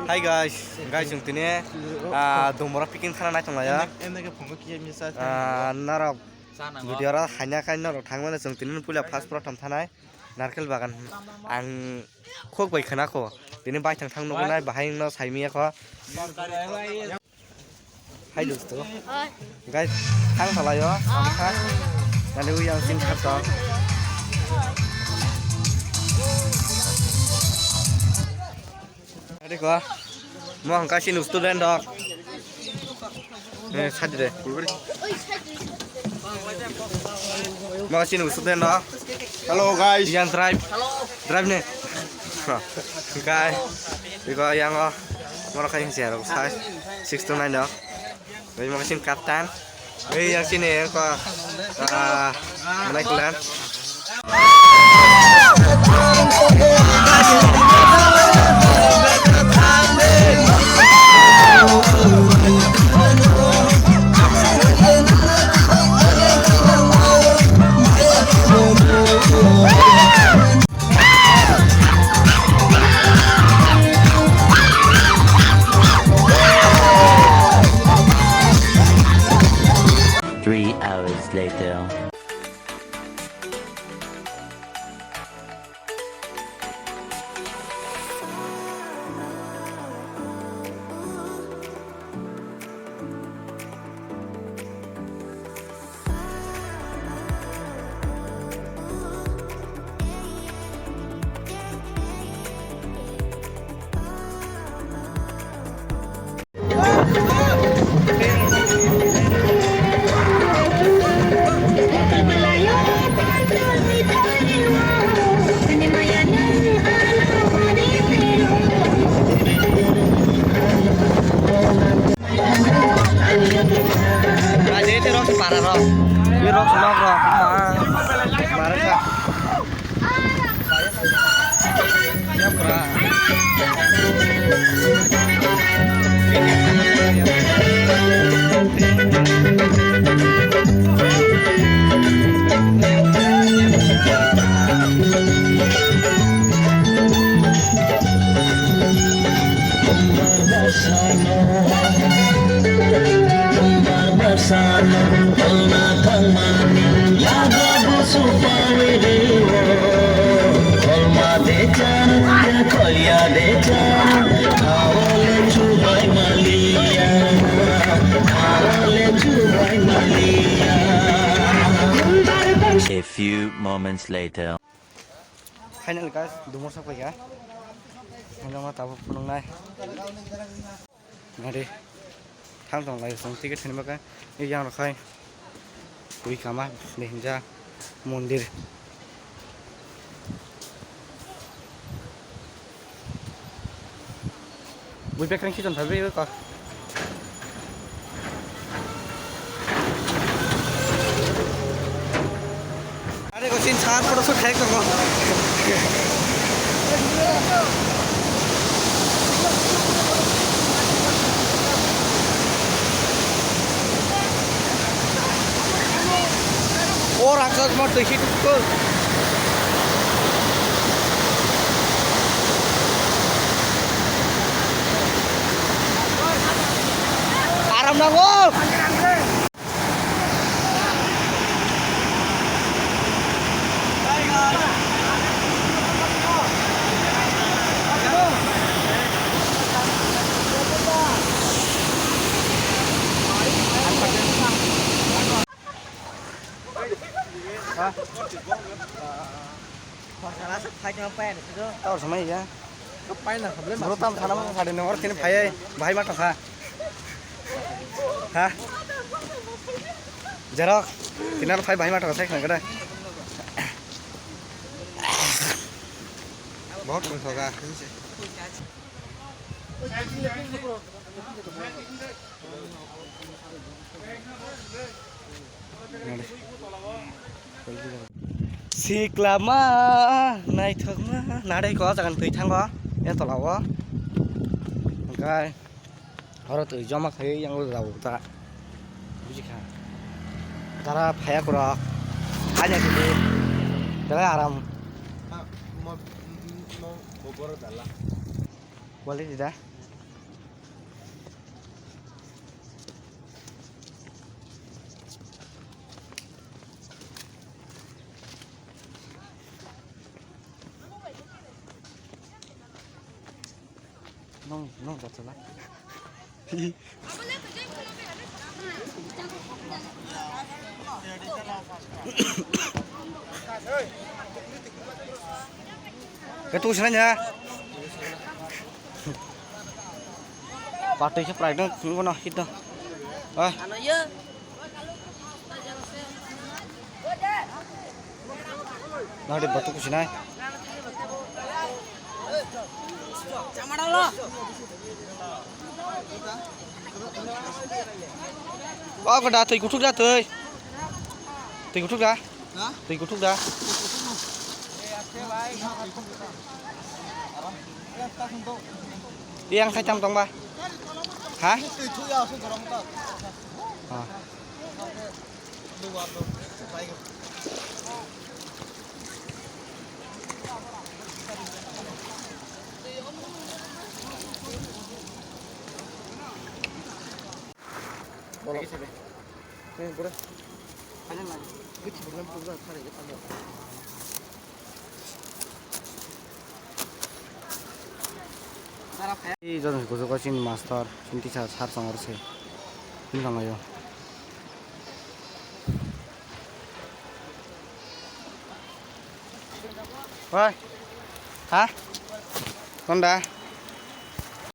Hai guys जों दिनै दमरा पिकिं खाना नायथांलाया नाराव गुदियाव हायनाखाय नाराव थांबानो जों दिनै पुलिया फार्स्ट प्रथम थानाय नारकेल बागान आं खक बाय खोनाखौ दिनै बायथां थांनो नाय बाहाय नाव साइमियाखौ हाय दोस्त गाइस थां थालायो आमखा नाले उयां सिन खासा देखो म हंकासिन स्टुडेन्ट दक सादि दे मासिन student दक Hello guys. Ian drive nih guys because yang mau kayak siapa size 6 to 9 dok jadi makasih kapten yang sini ya kok menaik kalian Later. Parah roh, ini roh semua roh, kemarin kah? Ya pernah. A few moments later. Final guys, dumur sampai ya. Mau tahu penunggai. Mari. Thang tong lai song tiket thani maka ei yang rakhai. Ui kama nehinja mondir. Bui pek rangki jon thabe ka. Are ko sin char photo shoot khai ko. और आकाश में देखिए किसको आराम ना वो Tahu sama ya. Ngapain lah? Baru tam sana mah ada nomor kini bahaya mah toh ha. Jarok. Kinar bahaya mah toh saya kan kada. बहुत कुछ होगा सिक्लामा नायथोंमा नादैखौ जागोन थैथांबा ए तलाव ओमफ्राय हर थै जमाखै yang जाव ता बुजिखा तारा फाया कुरा hanya gitu dah aram boleh tidak nong jatuh lah. Ketu senanya. Pati siya pride no, kung ano hit no. Ah. Ano yun? Nah di batu kusinay. Sama dulu. Oh, có đá thầy cú thúc ra thầy. Thầy cú thúc ra. Thầy cú thúc ra. Đi ăn 200 tông ba. Hả? À. 이 저는 고소가신 마스터 진티차 사성어르세 인강아요. Oi. Hả? Con đá.